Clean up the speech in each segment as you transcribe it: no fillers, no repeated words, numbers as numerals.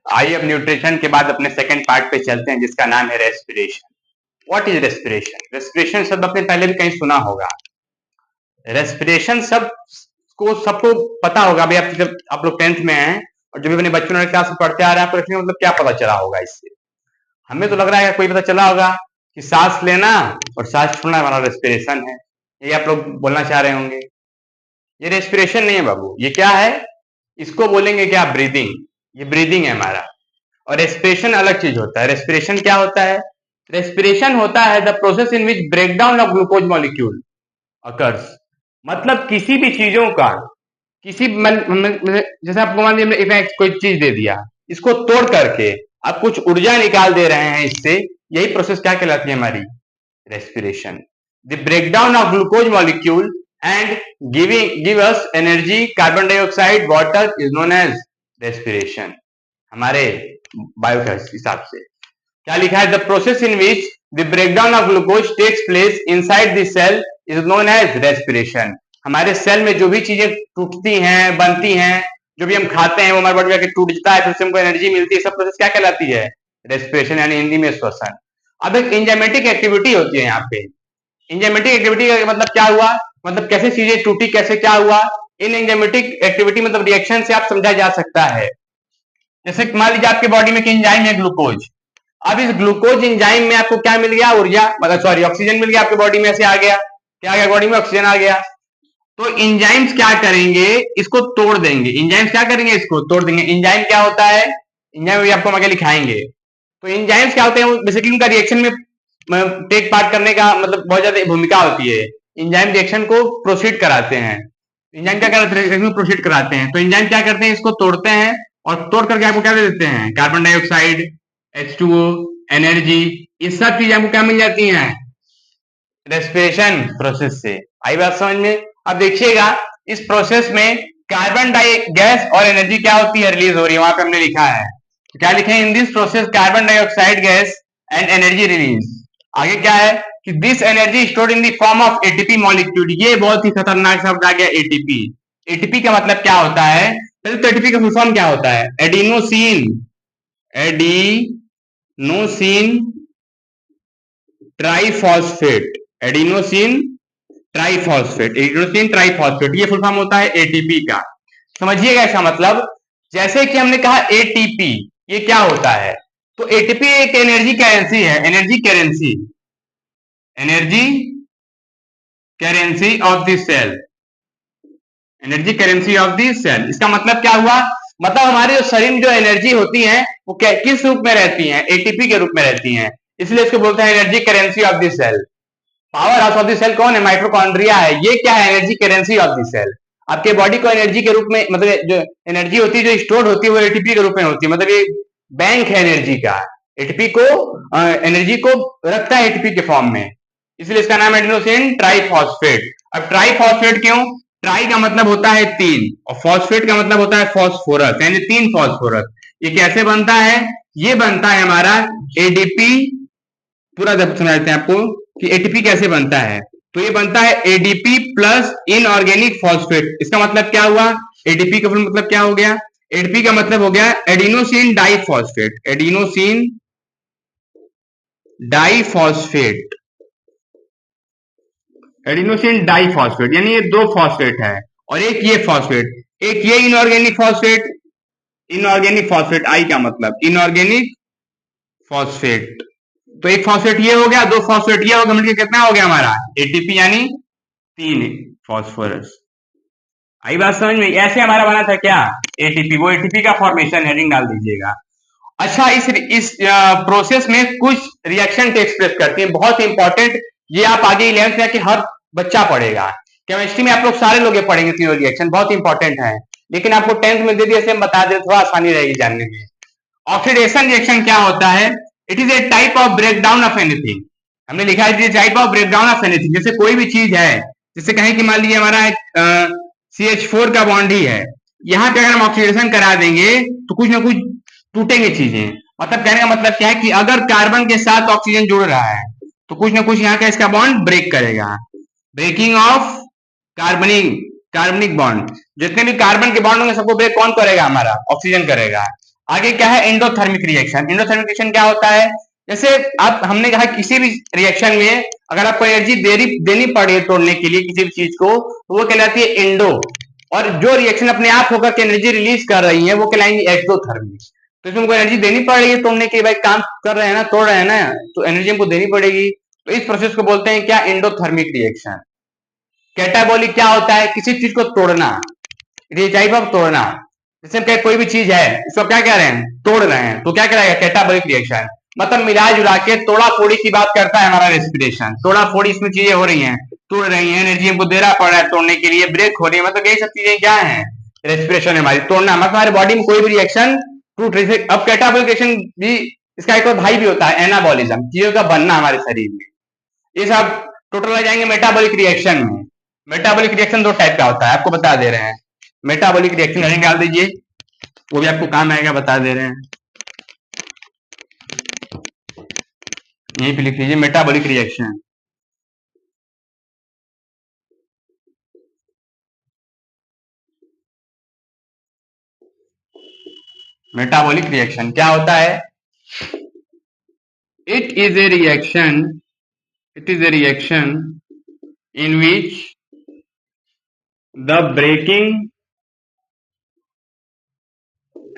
आइए अब न्यूट्रिशन के बाद अपने सेकंड पार्ट पे चलते हैं, जिसका नाम है respiration. What is respiration? Respiration शब्द आपने पहले भी कहीं सुना होगा। रेस्पिरेशन सबको पता होगा भाई। आप जब आप लोग 10th में हैं और जब भी अपने बच्चों ने क्लास में पढ़ते आ रहे हैं, आपको मतलब क्या पता चला होगा इससे? हमें तो लग रहा है कोई पता चला होगा कि सांस लेना और सांस छोड़ना हमारा रेस्पिरेशन है। ये आप लोग बोलना चाह रहे होंगे। ये रेस्पिरेशन नहीं है बाबू, ये क्या है? इसको बोलेंगे क्या? ब्रीदिंग। ये ब्रीदिंग है हमारा। और रेस्पिरेशन अलग चीज होता है। रेस्पिरेशन क्या होता है? रेस्पिरेशन होता है the process in which breakdown of glucose molecule occurs. मतलब किसी भी चीजों का जैसे आपको मान लीजिए कोई चीज दे दिया, इसको तोड़ करके आप कुछ ऊर्जा निकाल दे रहे हैं इससे। यही प्रोसेस क्या कहलाती है? हमारी respiration. The breakdown of glucose molecule and give us energy, carbon dioxide, water is known as respiration. हमारे बायो के हिसाब से क्या लिखा है? The process in which the breakdown of glucose takes place inside the cell is known as respiration. हमारे cell में जो भी चीजें टूटती हैं, बनती हैं, जो भी हम खाते हैं वो हमारे बॉडी में टूटता है, फिर से हमको एनर्जी मिलती है, सब प्रोसेस क्या कहलाती है? रेस्पिरेशन, यानी हिंदी में श्वसन। अब एक एंजाइमेटिक एक्टिविटी होती है यहाँ पे। एंजाइमेटिक एक्टिविटी का मतलब क्या हुआ? मतलब कैसे चीजें टूटी, कैसे क्या हुआ? इन एंजाइमेटिक एक्टिविटी मतलब रिएक्शन से आप समझा जा सकता है। जैसे मान लीजिए आपके बॉडी में एंजाइम है ग्लूकोज। अब इस ग्लूकोज एंजाइम में आपको क्या मिल गया? ऊर्जा, मतलब सॉरी ऑक्सीजन मिल गया आपके बॉडी में। ऐसे आ गया, क्या आ गया? बॉडी में ऑक्सीजन आ गया। तो एंजाइम्स क्या करेंगे? इसको तोड़ देंगे। एंजाइम्स क्या करेंगे? इसको तोड़ देंगे। एंजाइम क्या होता है? एंजाइम भी आपको आगे लिखाएंगे। तो एंजाइम्स क्या होते हैं? बेसिकली उनका रिएक्शन में टेक पार्ट करने का मतलब बहुत ज्यादा भूमिका होती है। एंजाइम रिएक्शन को प्रोसीड कराते हैं। एंजाइम क्या करते हैं? प्रोसीड कराते हैं। तो एंजाइम क्या करते हैं? इसको तोड़ते हैं और तोड़ करके आपको क्या दे देते हैं? Carbon dioxide, H2O, energy. ये सब चीजें आपको क्या मिल जाती हैं? रेस्पिरेशन प्रोसेस से। आई बात समझ में? अब देखिएगा इस प्रोसेस में कार्बन डाई गैस और एनर्जी क्या होती है? रिलीज हो रही है। वहां पे हमने लिखा है, तो क्या लिखे हैं? In this process carbon dioxide gas and energy release. आगे क्या है कि this energy stored in the form of ATP molecule. ये बहुत ही खतरनाक शब्द आ गया, एटीपी। एटीपी का मतलब क्या होता है? पहले तो एटीपी का फुल फॉर्म क्या होता है? Adenosine triphosphate. एडिनोसिन ट्राइफॉस्फेट, ये फुल फॉर्म होता है एटीपी का। समझिएगा इसका मतलब। जैसे कि हमने कहा एटीपी, ये क्या होता है? तो एटीपी एक एनर्जी करेंसी है। Energy currency of the cell. Energy currency of the cell. इसका मतलब क्या हुआ? मतलब हमारे जो शरीर में जो एनर्जी होती है वो किस रूप में रहती है? एटीपी के रूप में रहती है। इसलिए इसको बोलते हैं energy currency of the cell. Power house of the cell कौन है? माइटोकॉन्ड्रिया है। ये क्या है? Energy currency of the cell. आपके बॉडी को एनर्जी के रूप में, मतलब जो एनर्जी होती है जो स्टोर होती है वो एटीपी के रूप में होती है। मतलब ये बैंक है एनर्जी का। एटीपी को एनर्जी को रखता है एटीपी के फॉर्म में, इसलिए इसका नाम एडिनोसिन ट्राइफॉस्फेट। अब ट्राइफॉस्फेट क्यों? ट्राई का मतलब होता है तीन और फॉस्फेट का मतलब होता है फॉस्फोरस, यानी तीन फॉस्फोरस। ये कैसे बनता है? ये बनता है हमारा एडीपी। पूरा समझाते हैं आपको कि एटीपी कैसे बनता है। तो ये बनता है एडीपी प्लस इनऑर्गेनिक फॉस्फेट। इसका मतलब क्या हुआ? एडीपी का मतलब क्या हो गया? एडीपी का मतलब हो गया adenosine diphosphate. Adenosine diphosphate, adenosine diphosphate, यानी ये दो फॉस्फेट है और एक ये फॉस्फेट, एक ये इनऑर्गेनिक फॉस्फेट। इनऑर्गेनिक फॉस्फेट, आई का मतलब इनऑर्गेनिक फॉस्फेट। तो एक फॉस्फेट ये हो गया, दो फॉस्फेट ये हो गया, मिलकर कितना हो गया हमारा? एटीपी, यानी तीन फॉस्फोरस। आई बात समझ में? ऐसे हमारा बना था क्या? एटीपी। वो एटीपी का फॉर्मेशन हेडिंग डाल दीजिएगा। अच्छा, इस प्रोसेस में कुछ रिएक्शन टेक्स प्लेस करती है, बहुत इंपॉर्टेंट। ये आप आगे 11th में कि हर बच्चा पढ़ेगा। केमिस्ट्री में आप लोग सारे लोग ये पढ़ेंगे, तीनों रिएक्शन बहुत इंपॉर्टेंट है। लेकिन आपको 10th में दे दिए, हम बता दें, थोड़ा आसानी रहेगी जानने में। ऑक्सीडेशन रिएक्शन क्या होता है? It is A type of breakdown of anything. हमने लिखा है type of breakdown of anything. जैसे कोई भी चीज है, जैसे कहें कि मान लीजिए हमारा CH4 का बॉन्ड ही है, यहाँ पे अगर हम ऑक्सीडेशन करा देंगे तो कुछ ना कुछ टूटेंगे चीजें। मतलब कहने का मतलब क्या है कि अगर कार्बन के साथ ऑक्सीजन जुड़ रहा है तो कुछ ना कुछ यहाँ का इसका बॉन्ड ब्रेक करेगा। ब्रेकिंग ऑफ कार्बनिक बॉन्ड। जितने भी कार्बन के बॉन्ड होंगे सबको ब्रेक कौन करेगा? हमारा ऑक्सीजन करेगा। आगे क्या है, एंडोथर्मिक रिएक्शन। एंडोथर्मिक रिएक्शन क्या होता है, जैसे आप हमने कहा किसी भी रिएक्शन में अगर आपको एनर्जी देनी पड़े तोड़ने के लिए किसी भी चीज को, तो वो कहलाती है एंडो, और जो रिएक्शन अपने आप होकर के एनर्जी रिलीज कर रही है वो कहलाएंगी एक्सोथर्मिक। तो इसमें हमको एनर्जी देनी पड़ेगी तोड़ने के, भाई काम कर रहे हैं ना, तोड़ रहे हैं ना, तो एनर्जी हमको देनी पड़ेगी। तो इस प्रोसेस को बोलते हैं क्या, एंडोथर्मिक रिएक्शन। कैटाबॉलिक क्या होता है, किसी चीज को तोड़ना, इट इज टाइप ऑफ तोड़ना। जैसे हम कोई भी चीज है इसको क्या कह रहे हैं, तोड़ रहे हैं, तो क्या कराएगा, कैटाबॉलिक रिएक्शन। मतलब मिला जुला के तोड़ा फोड़ी की बात करता है हमारा रेस्पिरेशन। तोड़ा फोड़ी इसमें चीजें हो रही हैं, तोड़ रही हैं, एनर्जी हमको देना पड़ रहा है तोड़ने के लिए, ब्रेक हो रही है, मतलब यही सब चीजें क्या है, रेस्पिरेशन है हमारी, तोड़ना। मतलब हमारे बॉडी में कोई भी रिएक्शन टूट रही है। अब कैटाबॉलिक रिएक्शन भी इसका एक और भाई भी होता है, एनाबॉलिज्म, चीजों का बनना हमारे शरीर में। ये सब टोटल आ जाएंगे मेटाबॉलिक रिएक्शन में। मेटाबॉलिक रिएक्शन दो टाइप का होता है, आपको बता दे रहे हैं। मेटाबॉलिक रिएक्शन हेडिंग डाल दीजिए, वो भी आपको काम आएगा, बता दे रहे हैं, यहीं पे लिख लीजिए मेटाबॉलिक रिएक्शन। मेटाबॉलिक रिएक्शन क्या होता है, it is a reaction, it is a reaction in which the breaking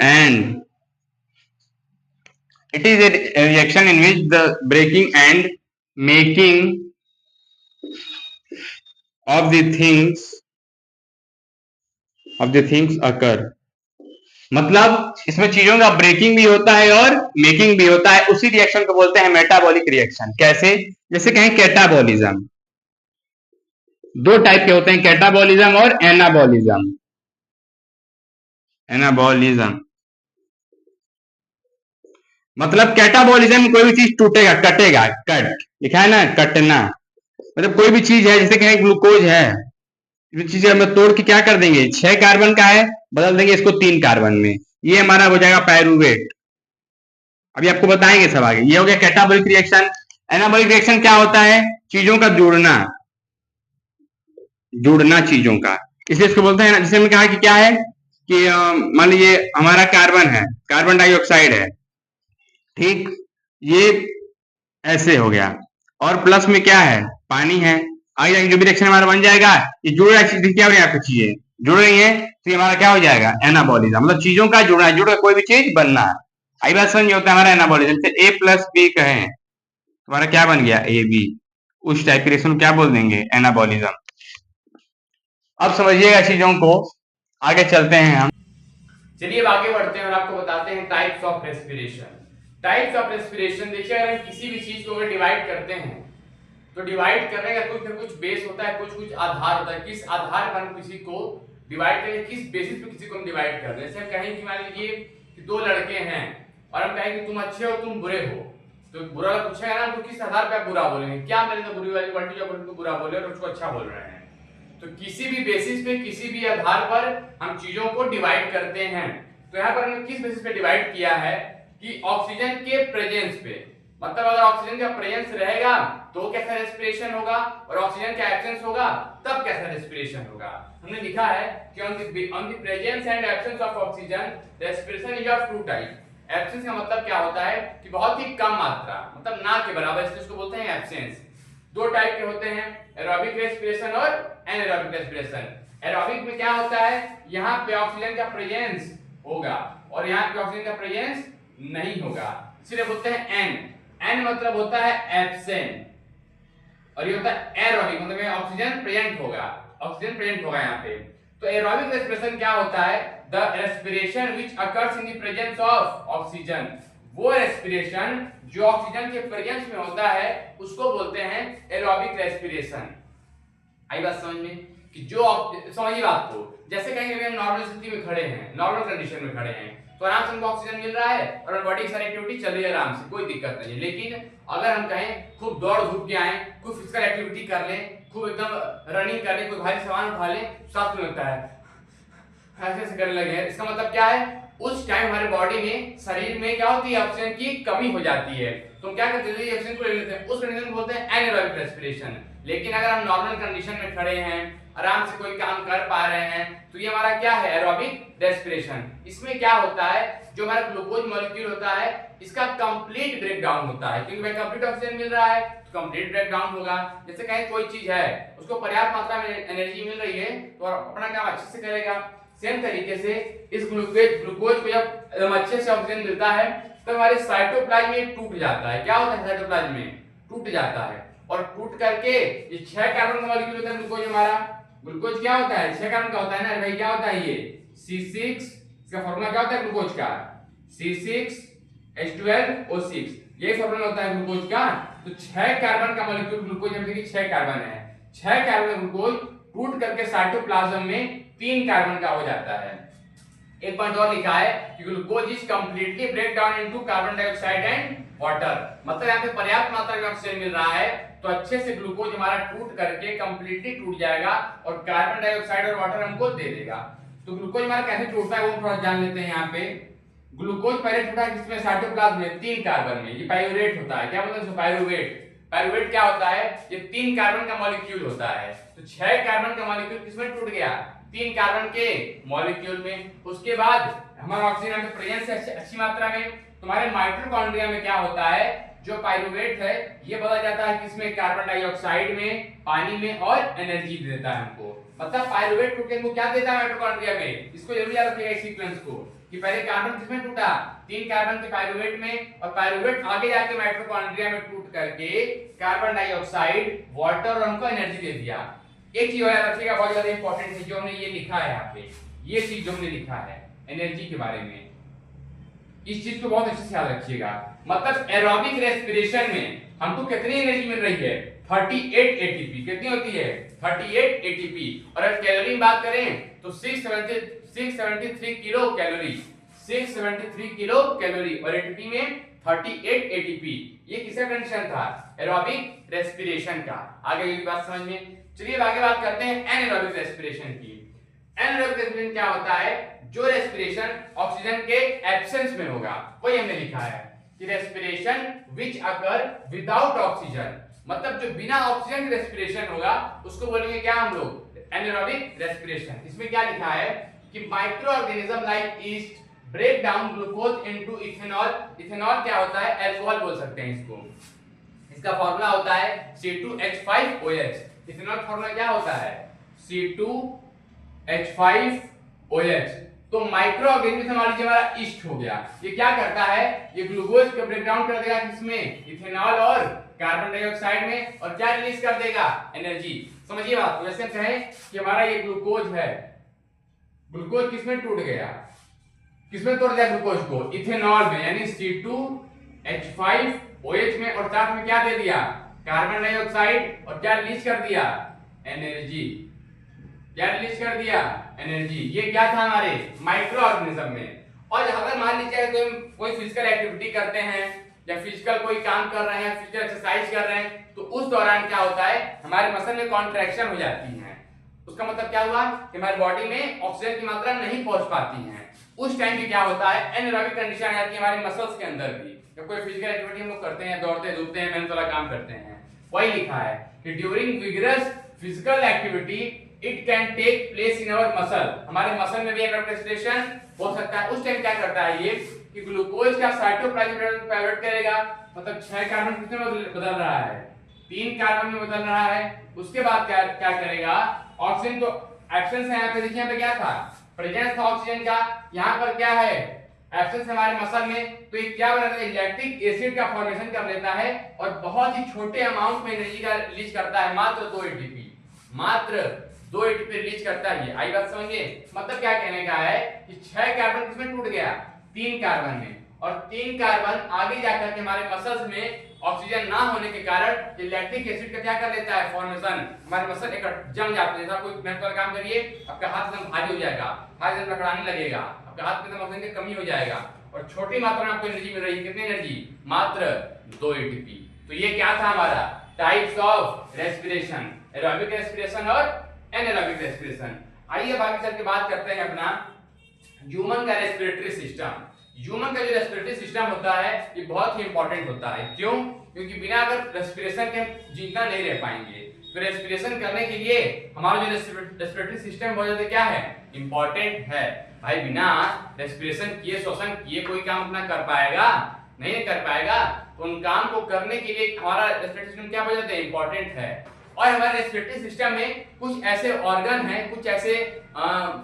and it is a reaction in which the breaking and making of the things occur। मतलब इसमें चीजों का breaking भी होता है और मेकिंग भी होता है, उसी रिएक्शन को बोलते हैं मेटाबॉलिक रिएक्शन। कैसे, जैसे कहें कैटाबॉलिज्म, दो टाइप के होते हैं, कैटाबॉलिज्म और एनाबॉलिज्म। एनाबॉलिज्म मतलब कैटाबॉलिज्म में कोई भी चीज टूटेगा, कटेगा, कट लिखा है ना, कटना। मतलब कोई भी चीज है, जैसे कहें ग्लूकोज है, चीज हम तोड़ के क्या कर देंगे, 6 कार्बन का है, बदल देंगे इसको 3 कार्बन में, ये हमारा हो जाएगा पायरूवेट। अभी आपको बताएंगे सब आगे। ये हो गया कैटाबॉलिक रिएक्शन। एनाबॉलिक रिएक्शन क्या होता है, चीजों का जुड़ना, जुड़ना चीजों का, इसलिए इसको बोलते हैं, जैसे हमने कहा कि क्या है कि मान लीजिए हमारा कार्बन है, कार्बन डाइऑक्साइड है, ठीक, ये ऐसे हो गया, और प्लस में क्या है, पानी है। आगे जो भी रिएक्शन हमारा बन जाएगा, ये जुड़ रहा है, क्या हो रही है, आपकी चीजें जुड़ रही है, तो ये हमारा क्या हो जाएगा, एनाबॉलिज्म। मतलब चीजों का जुड़ना है, जुड़ कोई भी चीज बनना। आई बात समझ होता है हमारा एनाबॉलिज्म। फिर ए प्लस बी कहें, तुम्हारा क्या बन गया, ए बी, उस टाइप की रिएक्शन क्या बोल देंगे, एनाबॉलिज्म। अब समझिएगा चीजों को, आगे चलते हैं हम। चलिए अब आगे बढ़ते हैं और आपको बताते हैं types of respiration. Types of respiration देखिए, अगर हम किसी भी चीज को अगर डिवाइड करते हैं तो डिवाइड करने का कुछ ना कुछ बेस होता है, कुछ कुछ आधार होता है, किस आधार पर हम किसी को डिवाइड करें, किस बेसिस पे किसी को हम डिवाइड कर रहे हैं। जैसे हम कहें कि मान लीजिए कि दो लड़के हैं और हम कहें कि तुम अच्छे हो तुम बुरे हो, तो बुरा वाला पूछेगा ना, तो किस आधार पे आप बुरा बोलेंगे, क्या मेरे तो बुरी वाली क्वालिटी जो उनको बुरा बोले और उसको अच्छा बोल रहे हैं। तो किसी भी बेसिस पे, किसी भी आधार पर हम चीजों को डिवाइड करते हैं। तो यहाँ पर हमने किस बेसिस पे डिवाइड किया है कि ऑक्सीजन के प्रेजेंस पे, मतलब अगर ऑक्सीजन का प्रेजेंस रहेगा तो कैसा रेस्पिरेशन होगा, और ऑक्सीजन का एब्सेंस होगा तब कैसा रेस्पिरेशन होगा। हमने लिखा है कि on the presence and absence of oxygen respiration is of two type. Absence का मतलब क्या होता है कि बहुत ही कम मात्रा, मतलब ना के बराबर, इसलिए इसको बोलते हैं एब्सेंस। दो टाइप के होते हैं, एरोबिक रेस्पिरेशन और एनारोबिक रेस्पिरेशन। एरोबिक में क्या होता है, यहाँ पे ऑक्सीजन का प्रेजेंस होगा और यहाँ पे ऑक्सीजन का प्रेजेंस नहीं होगा, इसलिए बोलते हैं एन। एन मतलब होता है एब्सेंट, और ये होता है एरोबिक, मतलब ऑक्सीजन प्रेजेंट होगा, ऑक्सीजन प्रेजेंट होगा यहाँ पे। तो एरोबिक रेस्पिरेशन क्या होता है, the respiration which occurs in the presence of oxygen. वो रेस्पिरेशन जो ऑक्सीजन के प्रेजेंस में होता है उसको बोलते हैं एरोबिक रेस्पिरेशन। आई बात समझ में, कि जो समझिए बात को, जैसे कहीं हम नॉर्मल स्थिति में खड़े हैं, नॉर्मल कंडीशन में खड़े हैं, तो आराम से हमको ऑक्सीजन मिल रहा है और बॉडी की सारी एक्टिविटी चल रही है आराम से, कोई दिक्कत नहीं है। लेकिन अगर हम कहें खूब दौड़ धूप के आए, खूब फिजिकल एक्टिविटी कर लें, खूब एकदम रनिंग कर लें, कोई भारी सामान उठा लें, सांस में लगता है ऐसे ऐसे करने लगे, इसका मतलब क्या है, उस टाइम हमारे बॉडी में, शरीर में क्या होती है, ऑक्सीजन की कमी हो जाती है। तो हम क्या करते हैं, ऑक्सीजन को ले लेते हैं, उस कंडीशन को बोलते हैं एनारोबिक रेस्पिरेशन। लेकिन अगर हम नॉर्मल कंडीशन में खड़े हैं, आराम से कोई काम कर पा रहे हैं, तो ये हमारा क्या है, एरोबिक रेस्पिरेशन। इसमें क्या होता है, जो हमारा ग्लूकोज मॉलिक्यूल होता है इसका कंप्लीट ब्रेकडाउन होता है, क्योंकि भाई कंप्लीट ऑक्सीजन मिल रहा है तो कंप्लीट ब्रेकडाउन होगा। जैसे कहीं कोई चीज है उसको पर्याप्त मात्रा में एनर्जी मिल रही है तो अपना काम अच्छे से करेगा। सेम तरीके से इस ग्लूकोज को जब एकदम अच्छे से ऑक्सीजन मिलता है तो हमारे साइटोप्लाज्म में टूट जाता है। क्या होता है, साइटोप्लाज्म में टूट जाता है और टूट करके ये 6 कार्बन का मॉलिक्यूल होता है ग्लूकोज हमारा। ग्लूकोज क्या होता है, 6 कार्बन का होता है ना भाई। क्या होता है ये C6, इसका फार्मूला क्या होता है ग्लूकोज का, C6H12O6, ये फार्मूला होता है ग्लूकोज का। तो 6 कार्बन का मॉलिक्यूल ग्लूकोज में, देखिए 6 कार्बन है, 6 कार्बन का ग्लूकोज टूट करके साइटोप्लाज्म में 3 कार्बन का हो जाता है। एक पॉइंट और लिखा है कि glucose is completely break down into carbon dioxide and water, मतलब यहाँ पे पर्याप्त मात्रा में ऑक्सीजन मिल रहा है तो अच्छे से ग्लूकोज हमारा टूट करके कंप्लीटली टूट जाएगा और कार्बन डाइऑक्साइड और वाटर हमको दे देगा। तो ग्लूकोज हमारा कैसे टूटता है वो थोड़ा जान लेते हैं। यहाँ पे ग्लूकोज पहले टूटा है किसमें, साइटोप्लाज्म में 3 कार्बन में, ये पाइरूवेट होता है। क्या मतलब पाइरूवेट, पाइरूवेट क्या होता है, ये 3 कार्बन का मॉलिक्यूल होता है। तो 6 कार्बन का मॉलिक्यूल किसमें टूट गया, 3 कार्बन के मॉलिक्यूल में। उसके बाद हमारा ऑक्सीजन में प्रेजेंस है अच्छी मात्रा में। तुम्हारे माइटोकॉन्ड्रिया में क्या होता है, जो पाइरूवेट है ये बदल जाता है किसमें, कार्बन डाइऑक्साइड में, पानी में और एनर्जी देता है हमको। मतलब पाइरूवेट टूट के हमको क्या देता है माइटोकॉन्ड्रिया में, इसको जरूर याद रखिएगा इस सीक्वेंस को कि पहले कार्बन किसमें टूटा, 3 कार्बन के पाइरूवेट में, और पाइरूवेट आगे जाके माइटोकॉन्ड्रिया में टूट करके कार्बन डाइऑक्साइड, वाटर और हमको एनर्जी दे दिया। एक चीज याद रखिएगा बहुत ज्यादा इंपॉर्टेंट है, जो हमने ये लिखा है यहाँ पे, ये चीज जो हमने लिखा है एनर्जी के बारे में, इस चीज को बहुत अच्छे से याद रखिएगा। मतलब एरोबिक रेस्पिरेशन में हमको कितनी एनर्जी मिल रही है, 38 एटीपी। कितनी होती है, 38 एटीपी। और अगर कैलोरी में बात करें तो 673 किलो कैलोरी, 673 किलो कैलोरी, और एटीपी में 38 एटीपी। ये किसका कंडीशन था, एरोबिक रेस्पिरेशन का। आगे ये बात समझ में। चलिए आगे बात करते हैं एनारोबिक रेस्पिरेशन की। एनारोबिक रेस्पिरेशन क्या होता है, जो रेस्पिरेशन ऑक्सीजन के एब्सेंस में होगा, वही हमने लिखा है कि respiration which occur without oxygen, मतलब जो बिना ऑक्सीजन के रेस्पिरेशन होगा उसको बोलेंगे क्या हम लोग, एनारोबिक रेस्पिरेशन। इसमें क्या लिखा है कि micro organism like yeast break down glucose into ethanol. Ethanol क्या होता है, अल्कोहल बोल सकते हैं इसको। इसका फॉर्मूला होता है C2H5OH। इथेनॉल फॉर्मूला क्या होता है, C2H5OH। तो माइक्रो ऑर्गेनिज्म मान लीजिए हमारा ईस्ट हो गया, ये क्या करता है, ये ग्लूकोज का ब्रेकडाउन कर देगा किसमें, इथेनॉल और कार्बन डाइऑक्साइड में, और क्या रिलीज कर देगा, एनर्जी। समझिए बात को, जैसे कहें कि हमारा ये ग्लूकोज है, ग्लूकोज किसमें टूट गया, किसमें तोड़ दिया ग्लूकोज को, इथेनॉल में, यानी C2H5OH में, और साथ में क्या दे दिया, कार्बन डाइऑक्साइड, और क्या रिलीज कर दिया, एनर्जी। क्या रिलीज कर दिया, एनर्जी। ये क्या था हमारे माइक्रो ऑर्गेनिज्म में। और अगर मान लीजिए कोई फिजिकल एक्टिविटी करते हैं या फिजिकल कोई काम कर रहे हैं, फिजिकल एक्सरसाइज कर रहे हैं, तो उस दौरान क्या होता है, हमारे मसल में कॉन्ट्रैक्शन हो जाती है। उसका मतलब क्या हुआ कि हमारी बॉडी में ऑक्सीजन की मात्रा नहीं पहुंच पाती है। उस टाइम पे क्या होता है, एनारोबिक कंडीशन आ जाती है हमारे मसल्स के अंदर भी। जब कोई फिजिकल एक्टिविटी हम लोग करते हैं, दौड़ते धूपते हैं, मेहनत वाला काम करते हैं, वही लिखा है कि during vigorous physical activity it can take place in our muscle. हमारे मसल में भी एनारोबिक रेस्पिरेशन हो सकता है। उस टाइम क्या करता है ये कि ग्लूकोज का साइटोप्लाज्म में पाइवट करेगा, मतलब 6 कार्बन कितने में बदल रहा है, 3 कार्बन में बदल रहा है। उसके बाद क्या करेगा, ऑक्सीजन तो एब्सेंस है, यहाँ पे देखिए यहाँ पे क्या था, प्रेजेंस था ऑक्सीजन का, यहाँ पर क्या है, एब्सेंस हमारे मसल में। तो ये क्या बनाता है, लैक्टिक एसिड का फॉर्मेशन कर लेता है और बहुत ही छोटे अमाउंट में एनर्जी का रिलीज करता है, मात्र 2 एटीपी, मात्र 2 एटीपी रिलीज करता है। ये आई बात समझिए। मतलब क्या कहने का है कि 6 कार्बन किसमें टूट गया, 3 कार्बन में, और 3 कार्बन आगे जाकर के हमारे मसल्स में ऑक्सीजन ना होने के कारण ये लैक्टिक एसिड का क्या कर लेता है, फॉर्मेशन, हमारे मसल एक जम जाते हैं। जैसा कोई मेहनत वाला काम करिए, आपका हाथ एकदम भारी हो जाएगा, हाथ एकदम लकड़ाने लगेगा, आपका हाथ में ऑक्सीजन की कमी हो जाएगा, और छोटी मात्रा में आपको एनर्जी मिल रही है। कितनी एनर्जी, मात्र 2 एटीपी। तो ये क्या था हमारा types of respiration, aerobic respiration और एनारोबिक रेस्पिरेशन। आइए अब आगे चल के बात करते हैं अपना ह्यूमन का रेस्पिरेटरी सिस्टम। ह्यूमन का जो रेस्पिरेटरी सिस्टम होता है ये बहुत ही इंपॉर्टेंट होता है। क्यों, क्योंकि बिना अगर रेस्पिरेशन के हम जिंदा नहीं रह पाएंगे। तो रेस्पिरेशन करने के लिए हमारा जो रेस्पिरेटरी सिस्टम बहुत ज्यादा क्या है, इंपॉर्टेंट है। भाई बिना रेस्पिरेशन किए, श्वसन किए कोई काम अपना कर पाएगा? नहीं कर पाएगा। तो उन काम को करने के लिए हमारा रेस्पिरेटरी सिस्टम क्या बहुत ज्यादा इंपॉर्टेंट है। और हमारे रेस्पिरेटरी सिस्टम में कुछ ऐसे ऑर्गन हैं, कुछ ऐसे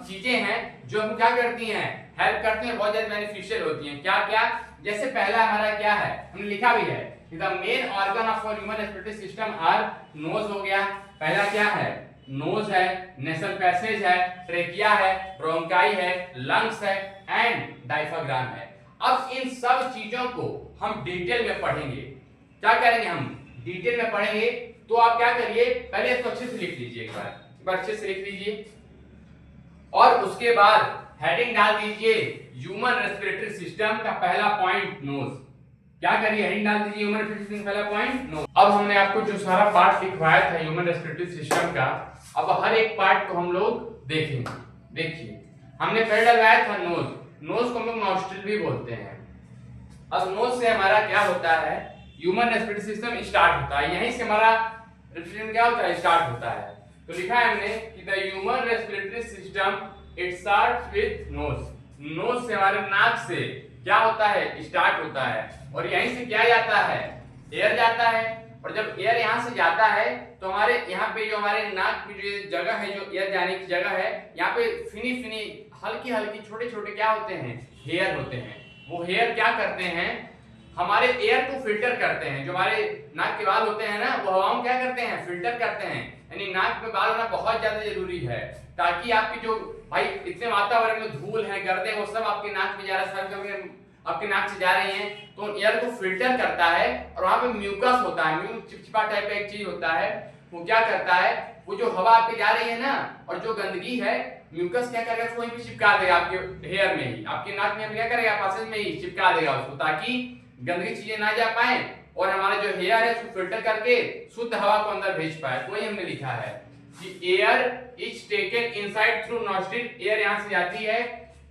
चीजें हैं जो हम क्या करती हैं, हेल्प करती हैं, बहुत ज्यादा बेनिफिशियल होती हैं। क्या क्या? जैसे पहला हमारा क्या है, हमने लिखा भी है, the main organ of human respiratory system are knows हो गया, पहला क्या है, नोज है, नेसल पैसेज है, ट्रेकिया है, ब्रोंकाई है, लंग्स है एंड डायफ्राम है। अब इन सब चीजों को हम डिटेल में पढ़ेंगे। क्या करेंगे हम? डिटेल में पढ़ेंगे। तो आप क्या करिए, पहले इसको अच्छे से लिख लीजिए, एक बार अच्छे से लिख लीजिए और उसके बाद हेडिंग डाल दीजिए ह्यूमन रेस्पिरेटरी सिस्टम का पहला पॉइंट नोज। क्या करिए, हेडिंग डाल दीजिए ह्यूमन रेस्पिरेटरी सिस्टम का पहला पॉइंट नोज। अब हमने आपको जो सारा पार्ट लिखवाया था ह्यूमन रेस्पिरेटरी सिस्टम का, अब हर एक पार्ट को हम लोग देखेंगे। देखिए, हमने पहले डलवाया था नोज, नोज को हम लोग नॉस्ट्रिल भी बोलते हैं। अब नोज से हमारा क्या होता है, ह्यूमन रेस्पिरेटरी सिस्टम स्टार्ट होता है, यहीं से हमारा रेस्पिरेशन क्या होता है, स्टार्ट होता है। तो लिखा है हमने कि the human respiratory system it starts with nose, nose से हमारे नाक से क्या होता है, स्टार्ट होता है और यहीं से क्या जाता है, एयर जाता है। और जब एयर यहाँ से जाता है तो हमारे यहाँ पे जो हमारे नाक की जो जगह है, जो एयर जाने की जगह है, यहाँ पे फिनी फिनी हल्की हल्की छोटे छोटे क्या होते हैं, हेयर होते हैं। वो हेयर क्या करते हैं, हमारे एयर को फिल्टर करते हैं। जो हमारे नाक के बाल होते हैं ना, वो हवाओं क्या करते हैं, फिल्टर करते हैं। यानी नाक में बाल होना बहुत ज्यादा जरूरी है, ताकि आपकी जो भाई इतने वातावरण में धूल है, गर्दे, वो सब आपके नाक में जा रहा है, आपके नाक से जा रही हैं, तो एयर को फिल्टर करता है। और वहां पे म्यूकस होता है, म्यूकस चिपचिपा टाइप का एक चीज होता है, वो क्या करता है, वो जो हवा आपके जा रही है ना, और जो गंदगी है, म्यूकस क्या करेगा, उसको वहीं पे चिपका देगा आपके हेयर में ही, आपके नाक में क्या करेगा, पैसेज में ही चिपका देगा उसको, ताकि गंदगी चीजें ना जा पाए और हमारा जो हेयर है उसको फिल्टर करके शुद्ध हवा को अंदर भेज पाए। तो वही हमने लिखा है कि air is taken inside through nostril, air यहां से जाती है,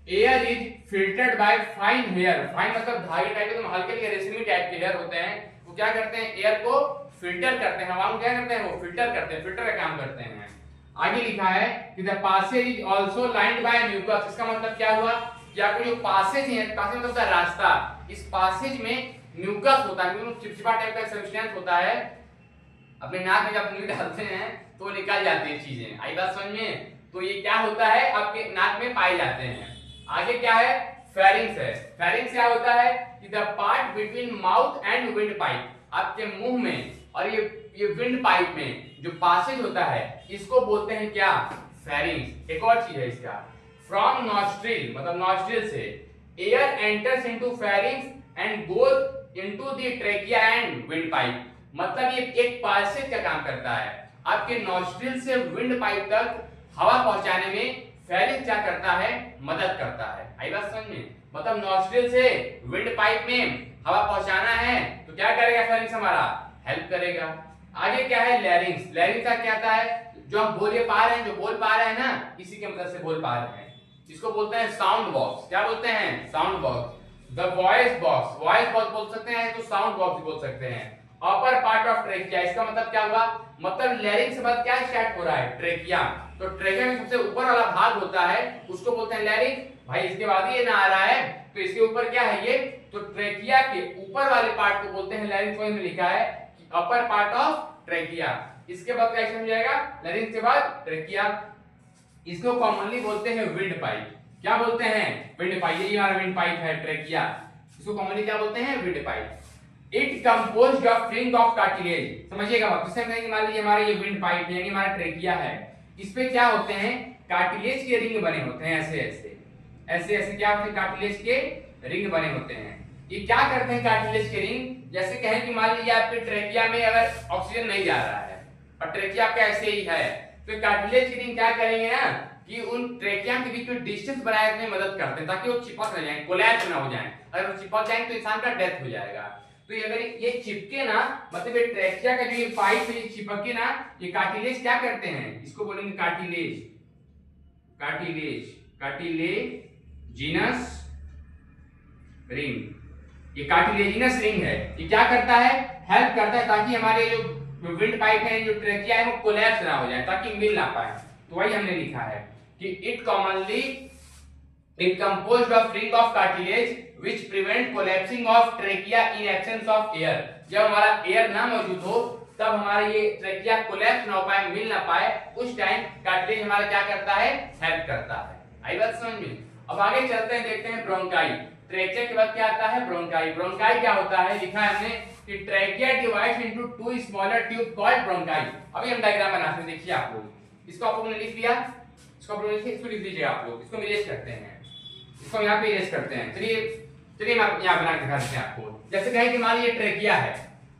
air is filtered by fine hair, fine मतलब धागे टाइप के, हल्के हल्के रेशमी टाइप के हेयर होते हैं, वो क्या करते हैं, एयर को फिल्टर करते हैं, हवा को क्या करते हैं, वो फिल्टर करते हैं, फिल्टर का काम करते हैं। आगे लिखा है कि the passage is also lined by mucus, इसका मतलब क्या हुआ कि आपको जो पासेज है, पासेज मतलब रास्ता, इस पासेज में म्यूकस होता है, म्यूकस चिपचिपा टाइप का सब्सटेंस होता है, अपने नाक में जब उंगली डालते हैं तो निकल जाती है चीजें। आई बात समझ में? तो ये क्या होता है, आपके नाक में पाए जाते हैं। आगे क्या है, फेरिंग्स है। फेरिंग्स क्या होता है कि the part between mouth and wind pipe, आपके मुंह में और ये विंड पाइप में जो पासेज होता है, इसको बोलते हैं क्या, फेरिंग्स। एक और चीज है इसका, फ्रॉम नॉस्ट्रिल मतलब नॉस्ट्रिल से air enters into pharynx and goes into the trachea and wind pipe, मतलब ये एक पासेज का काम करता है। आपके नॉस्ट्रिल से विंड पाइप तक हवा पहुंचाने में फेरिंग्स क्या करता है, मदद करता है। आई बात समझ में? मतलब नॉस्ट्रिल से विंड पाइप में हवा पहुंचाना है तो क्या करेगा, फेरिंग्स हमारा हेल्प करेगा। आगे क्या है, लैरिंग्स। लैरिंग्स का क्या आता है, जो हम बोल पा रहे हैं, जो बोल पा रहे हैं ना, इसी के मदद से बोल पा रहे हैं, इसको बोलते हैं साउंड बॉक्स। क्या बोलते हैं, sound box. The voice box, voice box बोल सकते हैं, तो साउंड बॉक्स बोल सकते हैं। अपर पार्ट ऑफ ट्रेकिया, इसका मतलब क्या हुआ, मतलब लैरिंग्स से बाद क्या स्टार्ट हो रहा है, ट्रेकिया। तो ट्रेकिया में सबसे ऊपर वाला भाग होता है, उसको बोलते हैं लैरिंग्स। भाई इसके बाद ये ना आ रहा है तो इसके ऊपर क्या है ये, तो ट्रेकिया के ऊपर वाले पार्ट को बोलते हैं लैरिंग्स। में लिखा है कि अपर पार्ट ऑफ ट्रेकिया। इसके बाद क्या समझ जाएगा, लैरिंग्स के बाद ट्रेकिया। इसको कॉमनली बोलते हैं विंड पाइप। क्या बोलते हैं, विंड पाइप। ये हमारा विंड पाइप है ट्रेकिया, इसको कॉमनली क्या बोलते हैं, wind pipe. It composed of ring of cartilage, समझिएगा बात। जैसे कहेंगे मान लीजिए हमारा ये विंड पाइप यानी हमारा ट्रेकिया है, इस पे क्या होते हैं, कार्टिलेज के रिंग बने होते हैं, ऐसे ऐसे ऐसे ऐसे क्या होते हैं, कार्टिलेज के रिंग बने होते हैं। ये क्या करते हैं कार्टिलेज के रिंग, जैसे कहें कि मान लीजिए आपके ट्रेकिया में अगर ऑक्सीजन नहीं जा रहा है और ट्रेकिया आपका ऐसे ही है, तो कार्टिलेज के रिंग क्या करेंगे ना कि उन ट्रेकिया के बीच में डिस्टेंस बनाए रखने में मदद करते हैं, ताकि वो चिपक न जाए, कोलैप्स ना हो जाए। अगर वो चिपक जाएंगे तो इंसान का डेथ हो जाएगा। तो अगर ये चिपके ना, मतलब ये ट्रेकिया का जो ये पाइप है ये चिपके ना, ये कार्टिलेज क्या करते हैं, इसको बोलेंगे कार्टिलेज। कार्टिलेज, कार्टिलेजिनस रिंग, ये कार्टिलेजिनस रिंग है। ये क्या करता है, हेल्प करता है ताकि हमारे जो तो विंड पाइप में जो ट्रेकिया है वो कोलैप्स ना हो जाए, ताकि मिल ना पाए। तो वही हमने लिखा है कि it commonly it composed of ring of cartilage which prevent collapsing of trachea in absence of air. जब हमारा एयर ना मौजूद हो तब हमारा ये ट्रेकिया कोलैप्स ना हो पाए, मिल ना पाए, उस टाइम कार्टिलेज हमारा क्या करता है, हेल्प करता है। आई बात समझ में? अब आगे चलते हैं, देखते हैं ब्रोंकाई। ट्रेकिया के बाद क्या आता है, ब्रोंकाई। ब्रोंकाई क्या होता है, लिखा है हमने कि trachea divides into two smaller tube called bronchi. अभी हम डायग्राम बनाते हैं, देखिए आप लोग, इसको आप लोगों ने लिख लिया, इसको आप लोग लिखिए, इसको लिख दीजिए आप लोग, इसको इरेज करते हैं, इसको यहाँ पे इरेज करते हैं। चलिए मैं यहाँ बना के दिखाते हैं आपको। जैसे कहें कि मान लीजिए ट्रेकिया है,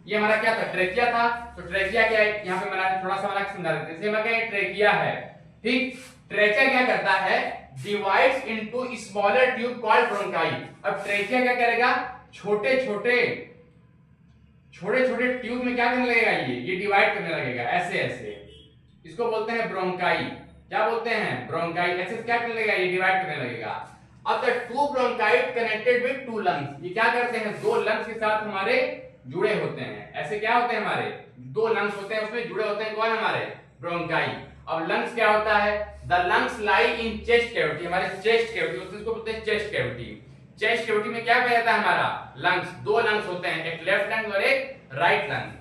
ये हमारा क्या था, ट्रेकिया था, तो ट्रेकिया क्या है, यहाँ पे बना के थोड़ा सा बना के समझा देते हैं। जैसे मैं कहें ट्रेकिया है, ठीक, ट्रेकिया क्या करता है, divides into smaller tube called bronchi. अब ट्रेकिया क्या करेगा, छोटे छोटे ट्यूब में क्या करने लगेगा, ये डिवाइड करने लगेगा, ऐसे ऐसे, इसको बोलते हैं ब्रोंकाई। क्या बोलते हैं, ब्रोंकाई। ऐसे क्या करने लगेगा, ये डिवाइड करने लगेगा। अब the two bronchi connected with two lungs, ये क्या करते हैं, दो लंग्स के साथ हमारे जुड़े होते हैं। ऐसे क्या होते हैं, हमारे दो लंग्स होते हैं, उसमें जुड़े होते हैं, कौन, हमारे ब्रोंकाई। अब लंग्स क्या होता है, the lungs lie in chest cavity, हमारे चेस्ट कैविटी, उसको बोलते हैं चेस्ट कैविटी। चेस्ट कैविटी में क्या रहता है, हमारा लंग्स, दो लंग्स होते हैं, एक लेफ्ट लंग और एक राइट लंग।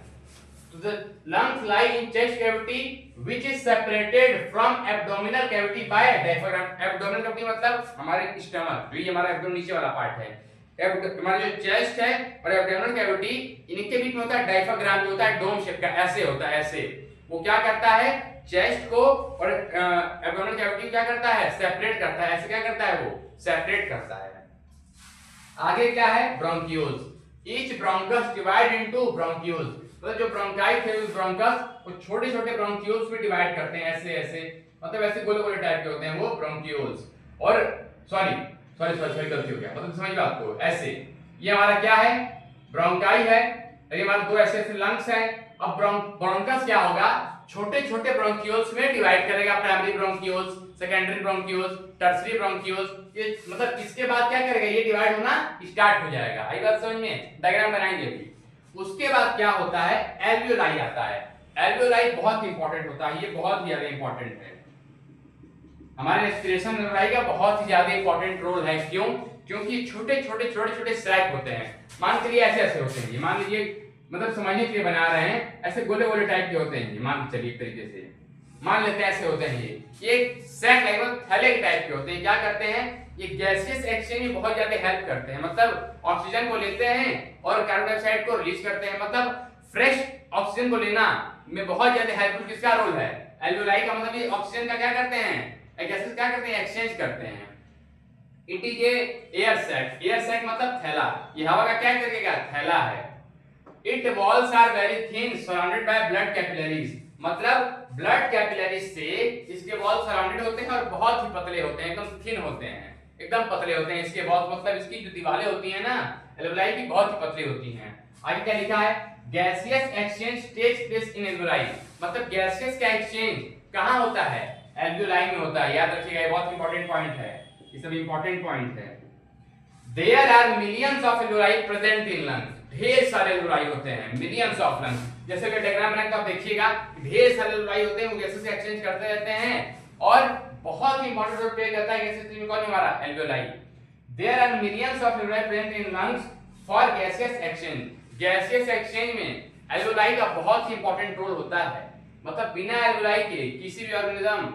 तो the lungs lie in chest cavity which is separated from abdominal cavity by diaphragm. Abdominal cavity मतलब हमारे स्टमक, जो ये हमारा एकदम नीचे वाला पार्ट है, हमारा जो चेस्ट है और एब्डोमिनल कैविटी, इनके बीच में होता है डायफ्राम, जो होता है डोम शेप का, ऐसे होता है, ऐसे। वो क्या करता है, चेस्ट को और एब्डोमिनल कैविटी क्या करता है, सेपरेट करता है, ऐसे क्या करता है, वो सेपरेट करता है। आगे क्या है, bronchioles. Each bronchus divide into bronchioles, तो जो ब्रोंकाई थे उस ब्रोंकस को छोटे छोटे ब्रोंकियोल्स में डिवाइड करते हैं, ऐसे ऐसे, मतलब ऐसे गोले गोले टाइप के होते हैं वो ब्रोंकियोल्स। और सॉरी गलती हो गया, मतलब समझ लो आपको, ऐसे ये हमारा क्या है, ब्रोंकाई है, ये हमारे दो ऐसे ऐसे लंग्स हैं। अब ब्रोंकस क्या होगा, छोटे छोटे ब्रोंकियोल्स में डिवाइड करेगा, primary bronchioles, secondary bronchioles, tertiary bronchioles, ये मतलब इसके बाद क्या करेगा, ये डिवाइड होना स्टार्ट हो जाएगा। आई बात समझ में? डायग्राम बनाएंगे अभी। उसके बाद क्या होता है, एल्वियोलाई आता है। एल्वियोलाई बहुत इंपॉर्टेंट होता है, ये बहुत ही ज्यादा इंपॉर्टेंट है, हमारे रेस्पिरेशन एल्वियोलाई का बहुत ही ज्यादा इंपॉर्टेंट रोल है। क्यों? क्योंकि छोटे छोटे सैक होते हैं, मान के लिए ऐसे ऐसे होते हैं, मान लीजिए, मतलब समझने के लिए बना रहे हैं, ऐसे गोले गोले टाइप के होते हैं, मान चलिए एक तरीके से मान लेते हैं ऐसे होते हैं, ये सैक लगभग थैले के टाइप के होते हैं। क्या करते हैं, ये गैसियस एक्सचेंज में बहुत ज्यादा हेल्प करते हैं, मतलब ऑक्सीजन को लेते हैं और कार्बन डाइऑक्साइड को रिलीज करते हैं, मतलब फ्रेश ऑक्सीजन को लेना में बहुत ज्यादा हेल्पफुल किसका रोल है, एल्वियोलाई का। मतलब ये ऑक्सीजन का क्या करते हैं, गैसेस क्या करते हैं, एक्सचेंज करते हैं। It is a air sac, air sac मतलब थैला, ये हवा का क्या करेगा, थैला है। It walls are very thin surrounded by blood capillaries, मतलब ब्लड कैपिलरीज से इसके वॉल सराउंडेड होते हैं और बहुत ही पतले होते हैं, एकदम थिन होते हैं, एकदम पतले होते हैं इसके वॉल्स, मतलब इसकी जो दीवारें होती हैं ना एल्वियोलाई की, बहुत ही पतली होती हैं। आगे क्या लिखा है, gaseous exchange takes place in alveoli, मतलब गैसियस का एक्सचेंज कहां होता है, एल्वियोलाई में होता है। याद रखिएगा, ये बहुत इंपॉर्टेंट पॉइंट है, ये सब इंपॉर्टेंट पॉइंट है। There are millions of alveoli present in lungs, ढेर सारे एल्वियोलाई होते हैं, मिलियंस ऑफ लंग्स। जैसे कि डायग्राम बनाकर आप देखिएगा, ढेर सारे एल्वियोलाई होते हैं, वो गैसेस से एक्सचेंज करते रहते हैं और बहुत ही इंपॉर्टेंट रोल प्ले करता है गैसेस में, कौन हमारा alveoli. There are millions of alveoli present in lungs for gaseous exchange, gaseous exchange में एल्वियोलाई का बहुत ही इंपॉर्टेंट रोल होता है, मतलब बिना एल्वियोलाई के किसी भी ऑर्गेनिज्म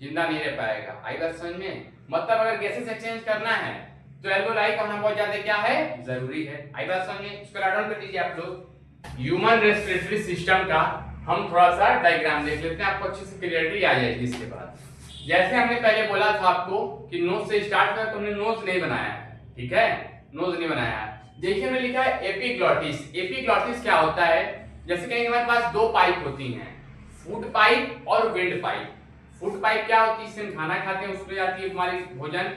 जिंदा नहीं रह पाएगा। आई बात समझ में? मतलब अगर गैसेस एक्सचेंज करना है तो एल्वियोलाई का होना बहुत ज्यादा क्या है, जरूरी है। आई बात समझ में? इसको राइट डाउन कर दीजिए आप लोग। ह्यूमन रेस्पिरेटरी सिस्टम का हम थोड़ा सा डायग्राम देख लेते हैं, आपको अच्छे से क्लियरिटी आ जाएगी इसके बाद। जैसे हमने पहले बोला था आपको कि नोज से स्टार्ट किया, तो हमने नोज नहीं बनाया है, ठीक है, नोज नहीं बनाया है। देखिए हमने लिखा है एपिग्लॉटिस। एपिग्लॉटिस क्या होता है, जैसे कहेंगे हमारे पास दो पाइप होती हैं, फूड पाइप और विंड पाइप। फूड पाइप क्या होती है, इससे हम खाना खाते हैं, उसमें जाती है हमारी भोजन,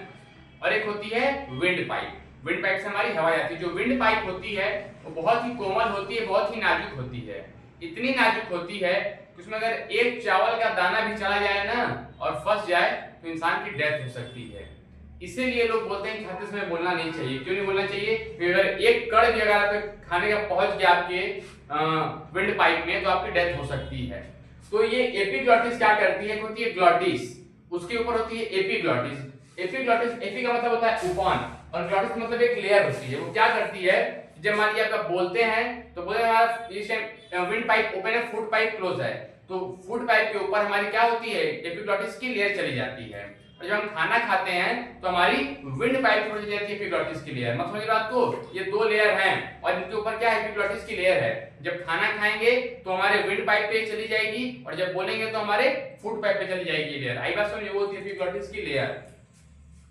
और एक होती है विंड पाइप, विंड पाइप से हमारी हवा जाती है। जो विंड पाइप होती है वो बहुत ही कोमल होती है, बहुत ही नाजुक होती है, इतनी नाजुक होती है कि उसमें अगर एक चावल का दाना भी चला जाए ना और फंस जाए तो इंसान की डेथ हो सकती है। इसीलिए लोग बोलते हैं खाते समय बोलना नहीं चाहिए। क्यों नहीं बोलना चाहिए? क्योंकि अगर एक कण भी अगर आपके खाने का पहुंच गया आपके विंड पाइप में तो आपकी डेथ हो सकती है। तो ये एपिग्लॉटिस क्या करती है? होती है ग्लॉटिस, उसके ऊपर होती है एपिग्लॉटिस। एपिग्लॉटिस, एपी का मतलब होता है ऊपर और ग्लॉटिस मतलब एक लेयर होती है। वो क्या करती है, जब मान लीजिए आप बोलते हैं तो बोले हमारा इस टाइम विंड पाइप ओपन है, फूड पाइप क्लोज है, तो फूड पाइप के ऊपर हमारी क्या होती है, एपिग्लॉटिस की लेयर चली जाती है। और जब हम खाना खाते हैं तो हमारी विंड पाइप पर चली जाती है एपिग्लॉटिस की लेयर। मतलब समझ बात को, ये दो लेयर हैं और इनके ऊपर क्या है, एपिग्लॉटिस की लेयर है। जब खाना खाएंगे तो हमारे विंड पाइप पे चली जाएगी और जब बोलेंगे तो हमारे फूड पाइप पे चली जाएगी लेयर। आई बात समझ, वो होती है एपिग्लॉटिस की लेयर।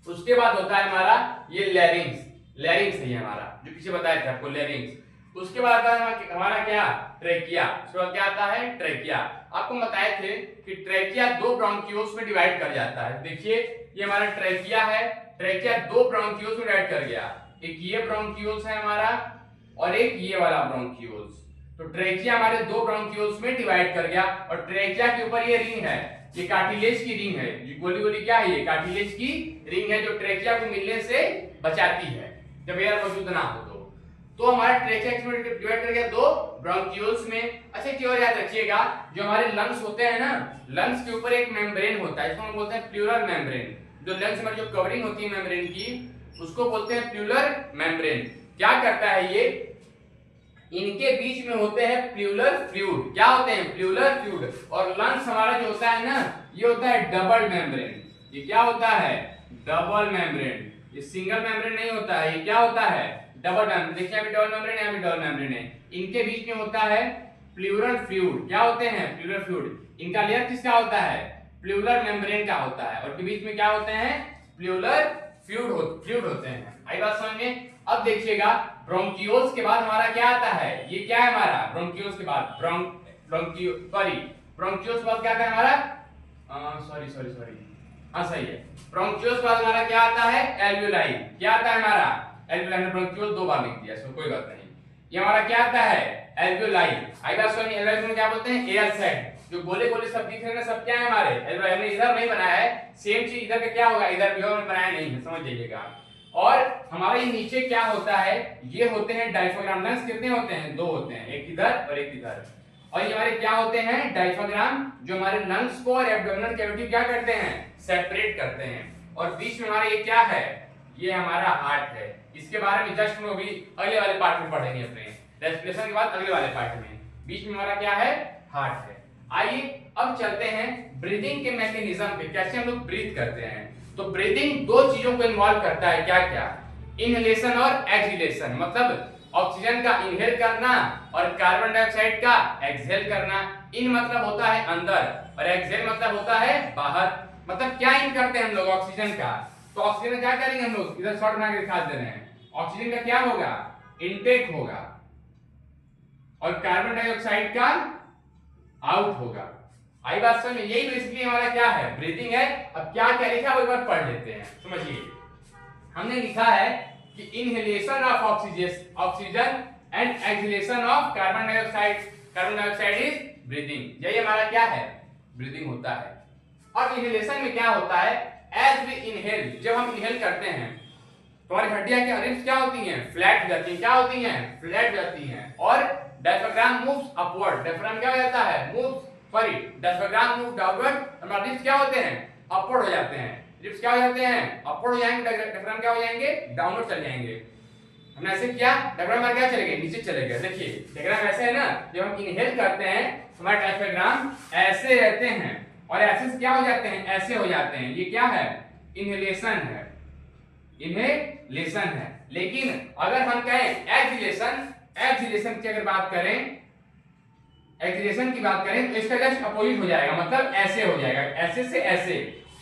उसके बाद होता है हमारा ये लैरिंग्स। लैरिंग्स है हमारा, जो पीछे बताया था आपको, लैरिंग्स। उसके बाद आता है हमारा क्या, ट्रेकिया। उसके बाद क्या आता है, ट्रेकिया। आपको बताए थे कि ट्रेकिया दो ब्रोंकियोल्स में डिवाइड कर जाता है। देखिए ये हमारा ट्रेकिया है, ट्रेकिया दो ब्रोंकियोल्स में डिवाइड कर गया। एक ये ब्रोंकियोल्स है हमारा और एक ये वाला ब्रोंकियोल्स। तो ट्रेकिया हमारे दो ब्रोंकियोल्स में डिवाइड कर गया और ट्रेकिया के ऊपर ये रिंग है, ये कार्टिलेज की रिंग है। ये गोली गोली क्या है, ये कार्टिलेज की रिंग है जो ट्रेकिया को मिलने से बचाती है जब एयर मौजूद ना हो। तो हमारा ट्रेकिया डिवाइड कर गया दो ब्रोंकियोल्स में। अच्छा एक और याद रखिएगा, जो हमारे लंग्स होते हैं ना, लंग्स के ऊपर एक मेम्ब्रेन होता है, इसको हम बोलते हैं प्लूरल मेम्ब्रेन। जो लंग्स में जो कवरिंग होती है मेम्ब्रेन की, उसको बोलते हैं प्लूरल मेम्ब्रेन। क्या करता है ये, इनके बीच में होते हैं प्लूरल फ्लूइड। क्या होते हैं, प्लूरल फ्लूइड। और लंग्स हमारा जो होता है ना, ये होता है डबल मेम्ब्रेन। ये क्या होता है, डबल मेम्ब्रेन। ये सिंगल मेम्ब्रेन नहीं होता है, ये क्या होता है, डबल मेम्ब्रेन। देखिए अभी डबल मेम्ब्रेन है, यहाँ भी डबल मेम्ब्रेन है। इनके बीच में होता है प्लूरल फ्लूइड। क्या होते हैं, प्लूरल फ्लूइड। इनका लेयर किसका होता है, प्लूरल मेम्ब्रेन का होता है। और के बीच में क्या होते हैं, प्लूरल फ्लूइड होते हैं। आई बात समझ में। अब देखिएगा ब्रोंकियोल्स के बाद हमारा क्या आता है, ये क्या है हमारा, ब्रोंकियोल्स के बाद ब्रोंकियोल्स के बाद क्या आता है हमारा, सॉरी हाँ सही है। ब्रोंकियोल्स के बाद हमारा क्या आता है, एल्वियोलाई। क्या आता है हमारा, एल्वियोलाई। ब्रोंकियोल दो बार लिख दिया, इसमें कोई बात नहीं। ये हमारा क्या आता है, एल्वियोलाई। आई बात समझ। एल्वियोलाई में क्या बोलते हैं, एयर सेट। जो गोले गोले सब दिख रहे हैं ना, सब क्या है हमारे एल्वियोलाई। हमने इधर नहीं बनाया है, सेम चीज इधर का क्या होगा, इधर भी हमने बनाया नहीं है, समझ जाइएगा। और हमारे ये नीचे क्या होता है, ये होते हैं डायफ्राम। लंग्स कितने होते हैं, दो होते हैं, एक इधर और एक इधर। और ये हमारे क्या होते हैं, डायफ्राम, जो हमारे लंग्स को और एब्डोमिनल कैविटी क्या करते हैं, सेपरेट करते हैं। और बीच में हमारा ये क्या है, ये हमारा हार्ट है। इसके बारे में जस्ट हम अभी अगले वाले पार्ट में पढ़ेंगे, अपने रेस्पिरेशन के बाद अगले वाले पार्ट में। बीच में हमारा क्या है, हार्ट है। आइए अब चलते हैं ब्रीदिंग के मैकेनिज्म पे, कैसे हम लोग ब्रीथ करते हैं। तो ब्रीदिंग दो चीजों को इन्वॉल्व करता है, क्या क्या, इनहेलेशन और एक्सहेलेशन। मतलब ऑक्सीजन का इनहेल करना और कार्बन डाइऑक्साइड का एक्सहेल करना। इन मतलब होता है अंदर और एक्सहेल मतलब होता है बाहर। मतलब क्या इन करते हैं हम लोग ऑक्सीजन का, तो ऑक्सीजन क्या करेंगे हम लोग, इधर शॉर्ट बना के दिखा दे रहे हैं। ऑक्सीजन का क्या होगा, इनटेक होगा और कार्बन डाइऑक्साइड का आउट होगा। आई बात समझ में। यही बेसिकली हमारा क्या है, ब्रीदिंग है। अब क्या क्या लिखा है वो एक बार पढ़ लेते हैं, समझिए। हमने लिखा है कि inhalation of oxygen and exhalation of carbon dioxide is breathing. यही हमारा क्या है, ब्रीदिंग होता है। और इनहेलेशन में क्या होता है, एज वी इनहेल, जब हम इनहेल करते हैं तो हमारी हड्डियां क्या, रिब्स क्या होती हैं, फ्लैट हो जाती हैं। क्या होती हैं, फ्लैट हो जाती हैं। और डायफ्राम मूव्स अपवर्ड, डायफ्राम क्या हो जाता है, डायफ्राम मूव डाउनवर्ड, हमारे रिब्स क्या होते हैं, अपवर्ड हो जाते हैं। रिब्स क्या हो जाते हैं, अपवर्ड हो जाएंगे, डायफ्राम क्या हो जाएंगे, डाउनवर्ड चले जाएंगे। हमने ऐसे किया, डायफ्राम क्या चले गए, नीचे चले गए। देखिए डायग्राम ऐसे है ना, जब हम इनहेल करते हैं हमारे डायफ्राम ऐसे रहते हैं और ऐसे से क्या हो जाते हैं, ऐसे हो जाते हैं। ये क्या है, इनहेलेशन है, इनहेलेशन है। लेकिन अगर हम कहें एक्सहेलेशन की अगर बात करें, एक्सहेलेशन की बात करें तो इसका जस्ट अपोजिट हो जाएगा, मतलब ऐसे हो जाएगा, ऐसे से ऐसे।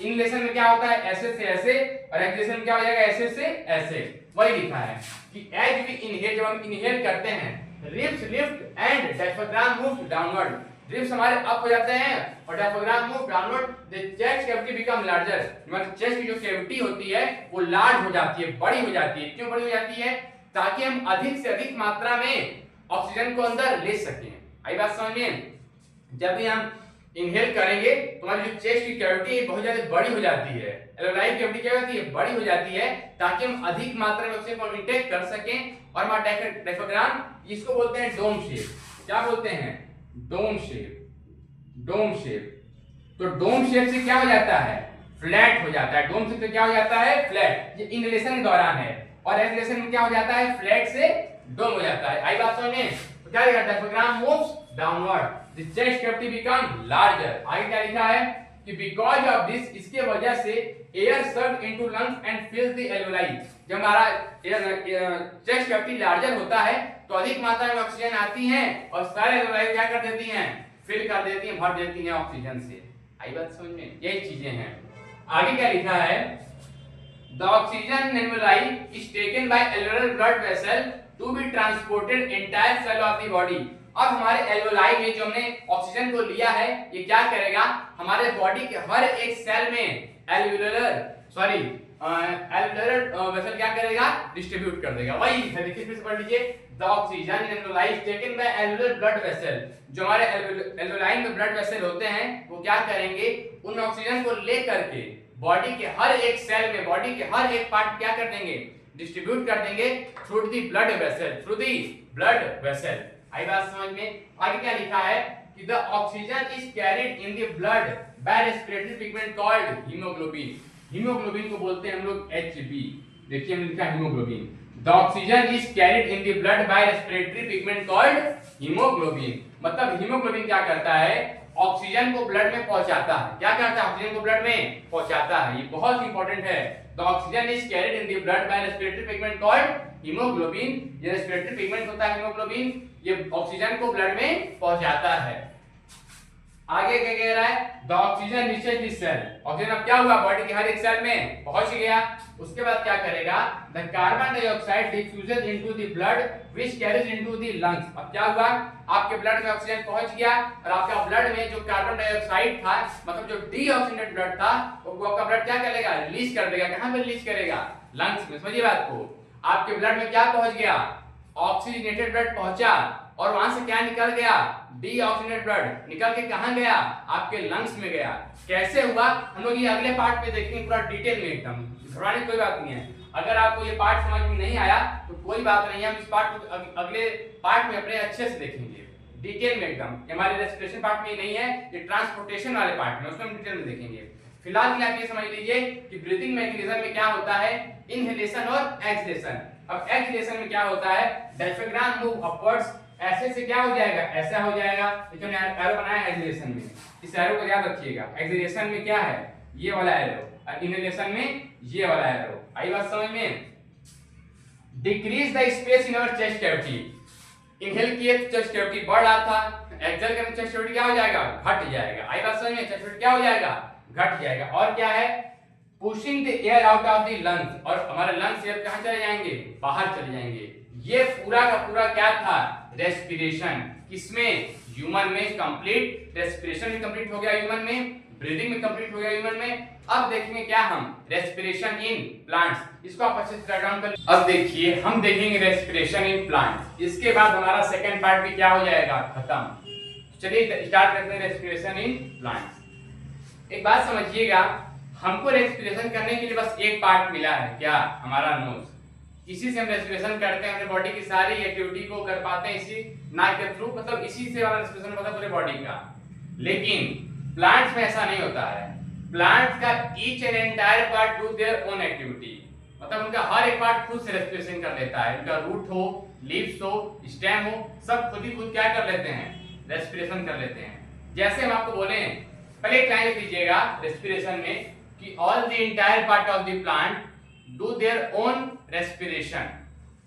इनहेलेशन में क्या होता है, ऐसे से ऐसे, और एक्सहेलेशन में क्या हो जाएगा, ऐसे से ऐसे। वही लिखा है कि एज वी इनहेल, जब हम इनहेल करते हैं, ribs lift and diaphragm moves downward. Ribs हमारे अप हो जाते हैं और diaphragm move downward, the chest cavity become larger. हमारे चेस्ट की जो कैविटी होती है वो लार्ज हो जाती है, बड़ी हो जाती है। क्यों बड़ी हो जाती है, ताकि हम अधिक से अधिक मात्रा में ऑक्सीजन को अंदर ले सकें। आई बात समझ में। जब भी हम इनहेल करेंगे तुम्हारी जो चेस्ट की कैविटी है बहुत ज्यादा बड़ी हो जाती है, एल्वेओलाई कैविटी क्या होती है, बड़ी हो जाती है, ताकि हम अधिक मात्रा में ऑक्सीजन को इनटेक कर सकें। और हमारा डायफ्राम इसको बोलते हैं डोम शेप। क्या बोलते हैं? Dome shape. Dome shape. तो डोम शेप से क्या हो जाता है? फ्लैट हो जाता है। डोम शेप से क्या हो जाता है? फ्लैट। ये इनहेलेशन के दौरान है। और एक्सहेलेशन में क्या हो जाता है? फ्लैट से डोम हो जाता है। आई बात समझ में? तो क्या लिखा है? Diaphragm moves downward, the chest cavity become larger. आगे क्या लिखा है कि बिकॉज ऑफ दिस, इसके वजह से air serve into lungs and fills the alveoli. जब हमारा चेस्ट कैविटी लार्जर होता है तो अधिक मात्रा में ऑक्सीजन आती है और सारे एल्वेओलाई क्या कर देती हैं? फिल कर देती हैं, भर देती हैं ऑक्सीजन से। आई बात समझ में? यही चीजें हैं। आगे क्या लिखा है? The oxygen in alveoli is taken by alveolar blood vessel to be transported entire cell of the body. अब हमारे एल्वेओलाई में जो हमने ऑक्सीजन को लिया है, ये क्या करेगा? हमारे बॉडी के हर एक सेल में एल्वेओलर वेसल क्या करेगा? डिस्ट्रीब्यूट कर देगा। वही है, देखिए फिर से पढ़ लीजिए। The oxygen in alveoli is taken by alveolar blood vessel. जो हमारे एल्वेओलाई में ब्लड वेसल होते हैं वो क्या करेंगे? उन ऑक्सीजन को लेकर के बॉडी के हर एक सेल में, बॉडी के हर एक पार्ट क्या कर देंगे? डिस्ट्रीब्यूट कर देंगे through the blood vessel, through the blood vessel. आई बात समझ में? आगे क्या लिखा है कि the oxygen is carried in the blood by respiratory pigment called haemoglobin. Haemoglobin को बोलते हैं हम लोग Hb। देखिए हमने लिखा haemoglobin. The oxygen is carried in the blood by respiratory pigment called haemoglobin. मतलब हीमोग्लोबिन क्या करता है? ऑक्सीजन को ब्लड में पहुंचाता है। क्या करता है? ऑक्सीजन को ब्लड में पहुंचाता है। ये बहुत इंपॉर्टेंट है। The oxygen is carried in the blood by respiratory pigment called haemoglobin. ये रेस्पिरेटरी पिगमेंट होता है हीमोग्लोबिन, ये ऑक्सीजन को ब्लड में पहुंचाता है। आगे क्या कह रहा है? The oxygen reaches the cell. Oxygen अब क्या हुआ? बॉडी के हर एक सेल में पहुंच गया। उसके बाद क्या करेगा? The carbon dioxide diffuses into the blood which carries into the lungs. अब क्या हुआ? आपके ब्लड में ऑक्सीजन पहुंच गया और आपका ब्लड में जो कार्बन डाइऑक्साइड था, मतलब जो डीऑक्सीजनेटेड ब्लड था, वो आपका ब्लड क्या करेगा? रिलीज कर देगा। कहां पे रिलीज करेगा? लंग्स में। समझिए बात को। आपके ब्लड में क्या पहुंच गया? ऑक्सीजनेटेड ब्लड पहुंचा और वहां से क्या निकल गया? डीऑक्सीजनेटेड ब्लड निकल के कहां गया? आपके लंग्स में गया। कैसे हुआ? हम लोग ये अगले पार्ट पे देखेंगे पूरा डिटेल में एकदम। घबराने की कोई बात नहीं है। अगर आपको ये पार्ट समझ में नहीं आया तो कोई बात नहीं है, हम इस पार्ट को अगले पार्ट में अपने अच्छे से देखेंगे डिटेल में एकदम। हमारे रेस्पिरेशन पार्ट में नहीं है, ये ट्रांसपोर्टेशन वाले पार्ट में, उसमें हम डिटेल में देखेंगे। फिलहाल के लिए आप ये समझ लीजिए कि ब्रीथिंग मैकेनिज्म में क्या होता है? इनहेलेशन और एक्सहेलेशन। अब एक्सहेलेशन में क्या होता है? Diaphragm move upwards. ऐसे से क्या हो जाएगा? ऐसा हो जाएगा। देखिए हमने एरो बनाया है एक्सहेलेशन में, इस एरो को याद रखिएगा। एक्सहेलेशन में क्या है? ये वाला एरो, और इनहेलेशन में ये वाला एरो। आई बात समझ में? Decrease the space in our chest cavity. Inhale किए तो चेस्ट कैविटी बढ़ रहा था, एक्सहेल करने चेस्ट कैविटी क्या हो जाएगा? घट जाएगा। आई बात समझ में? चेस्ट कैविटी क्या हो जाएगा? घट जाएगा। और क्या है? Pushing the air out of the lungs. और हमारे लंग्स एयर कहां चले जाएंगे? बाहर चले जाएंगे। ये पूरा का पूरा क्या था? रेस्पिरेशन। किसमें? ह्यूमन में कंप्लीट रेस्पिरेशन में कंप्लीट हो गया, ह्यूमन में ब्रीदिंग में कंप्लीट हो गया, ह्यूमन में। अब देखेंगे क्या हम? Respiration in plants. इसको आप अच्छे से राइट डाउन कर। अब देखिए हम देखेंगे रेस्पिरेशन इन प्लांट्स। इसके बाद हमारा सेकंड पार्ट भी क्या हो जाएगा? खत्म। चलिए स्टार्ट करते हैं रेस्पिरेशन इन प्लांट्स। एक बात समझिएगा, हमको रेस्पिरेशन करने के लिए बस एक पार्ट मिला है। क्या? हमारा नोज। इसी से हम रेस्पिरेशन करते हैं, अपने बॉडी की सारी एक्टिविटी को कर पाते हैं इसी नाक के थ्रू। मतलब इसी से हमारा रेस्पिरेशन होता है पूरे बॉडी का। लेकिन प्लांट्स में ऐसा नहीं होता है। प्लांट्स का each and entire part do their own activity. मतलब उनका हर एक पार्ट खुद से रेस्पिरेशन कर लेता है। उनका रूट हो, लीव्स हो, स्टेम हो, सब खुद ही खुद क्या कर लेते हैं? रेस्पिरेशन कर लेते हैं। जैसे हम आपको बोले, पहले एक लाइन लिख लीजिएगा रेस्पिरेशन में कि all the entire part of the plant do their own respiration.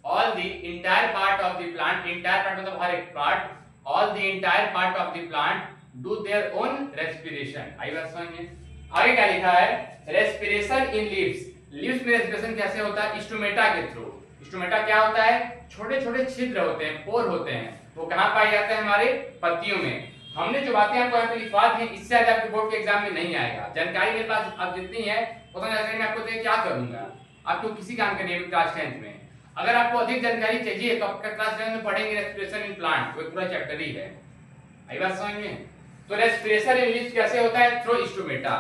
All the entire part of the plant, entire part मतलब हर एक part, all the entire part of the plant do their own respiration. आई बात समझ में? आगे क्या लिखा है? Respiration in leaves. Leaves में respiration कैसे होता है? स्टोमेटा के थ्रू। स्टोमेटा क्या होता है? छोटे छोटे छिद्र होते हैं, पोर होते हैं। वो कहाँ पाए जाते हैं? हमारे पत्तियों में। हमने जो बातें आपको यहाँ पे लिखवा दी हैं, इससे आज आपके बोर्ड के एग्जाम में नहीं आएगा। जानकारी मेरे पास अब जितनी है उतना जानकारी मैं आपको क्या करूंगा, आपको किसी काम का नहीं क्लास 10th में। अगर आपको अधिक जानकारी चाहिए तो आपका क्लास 10th में पढ़ेंगे रेस्पिरेशन इन प्लांट, वो पूरा चैप्टर ही है। आई बात समझ में? तो रेस्पिरेशन इन लीव्स कैसे होता है? Through stomata.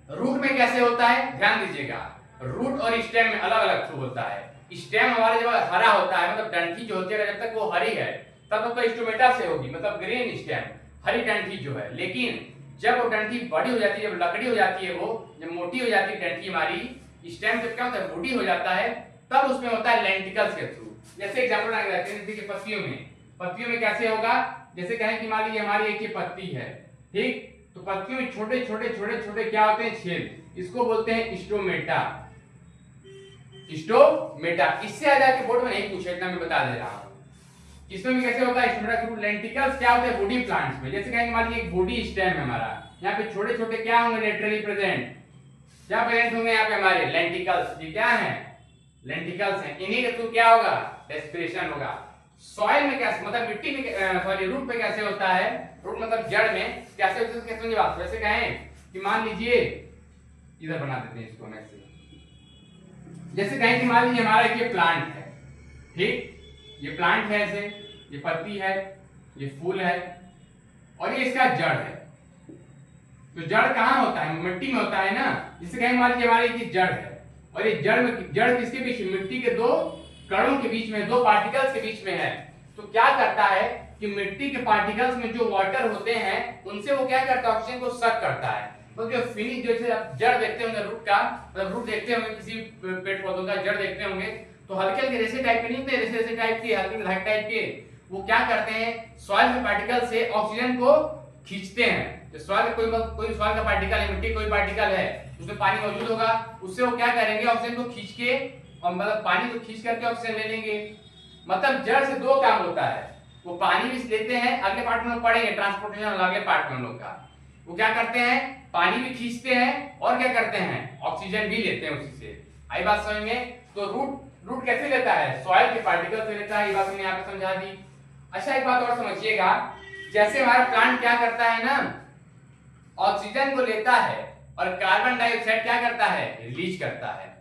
रूट में कैसे होता है? ध्यान दीजिएगा, रूट और स्टेम में अलग अलग थ्रू होता है। स्टेम हमारे जब हरा होता है, मतलब डंठी जो होती है जब तक वो हरी है तब तो स्टोमेटा से होगी, मतलब ग्रीन स्टेम, हरी डंठी जो है। लेकिन जब वो डंठी बड़ी हो जाती है, जब लकड़ी हो जाती है, वो जब मोटी हो जाती है डंठी हमारी, स्टेम जब क्या होता है बूढ़ी हो जाता है, तब उसमें होता है लेंटिकल्स के थ्रू। जैसे एग्जांपल आ जाते हैं, देखिए पत्तियों में कैसे होगा? जैसे कहें कि मान लीजिए हमारी एक ये पत्ती है, ठीक, तो पत्तियों में छोटे छोटे क्या होते हैं? छेद, इसको बोलते हैं स्टोमेटा। स्टोमेटा। इससे आ जाके बोर्ड में नहीं पूछा, इतना मैं बता दे रहा हूं। इसमें भी कैसे होता है? स्टोमेटा के थ्रू। लेंटिकल्स क्या होते हैं? वुडी प्लांट्स में। जैसे कहेंगे मान लीजिए एक वुडी स्टेम है हमारा, यहाँ पे छोटे छोटे क्या होंगे? लेटरली प्रेजेंट, क्या प्रेजेंट होंगे यहाँ पे हमारे? लेंटिकल्स। ये क्या है? लेंटिकल्स हैं। इन्हीं के थ्रू क्या होगा? रेस्पिरेशन होगा। सॉइल में कैसे, मतलब मिट्टी में, सॉरी रूट पे कैसे होता है? रूट मतलब जड़ में कैसे होता है? कैसे बात, वैसे कहें कि मान लीजिए इधर बना देते हैं इसको ऐसे, जैसे कहें कि मान लीजिए हमारा ये प्लांट है, ठीक, ये प्लांट है, ऐसे ये पत्ती है, ये फूल है और ये इसका जड़ है। तो जड़ कहाँ होता है? मिट्टी में होता है ना। जिसे कहेंगे मान लीजिए हमारी ये जड़ है और ये जड़ किसके बीच में? मिट्टी के दो कणों के बीच में, दो पार्टिकल्स के बीच में है। तो क्या करता है कि मिट्टी के पार्टिकल्स में जो वाटर होते हैं उनसे वो क्या करता है? ऑक्सीजन को सक करता है। तो जो फिनिश, जैसे आप जड़ देखते होंगे रूट का, मतलब रूट देखते होंगे किसी पेड़ पौधों का, जड़ देखते होंगे तो हल्के हल्के रेशे टाइप के नहीं होते? रेशे टाइप के, हल्के लाइट टाइप के, वो क्या करते हैं? सॉइल के पार्टिकल से ऑक्सीजन को खींचते हैं। तो सॉइल का कोई सॉइल का पार्टिकल है, मिट्टी कोई पार्टिकल है, उसमें पानी मौजूद होगा, उससे वो क्या करेंगे? ऑक्सीजन को खींच के, और मतलब पानी को खींच करके ऑक्सीजन ले लेंगे। मतलब जड़ से दो काम होता है, वो पानी भी लेते हैं, अगले पार्ट में हम पढ़ेंगे ट्रांसपोर्टेशन, अगले पार्ट में हम लोग का, वो क्या करते हैं? पानी भी खींचते हैं और क्या करते हैं? ऑक्सीजन भी लेते हैं उसी से। आई बात समझ में? तो रूट कैसे लेता है? सॉइल के पार्टिकल से लेता है। ये बात मैंने यहाँ पे समझा दी। अच्छा एक बात और समझिएगा, जैसे हमारा प्लांट क्या करता है ना, ऑक्सीजन को लेता है और कार्बन डाइऑक्साइड क्या करता है? रिलीज करता है।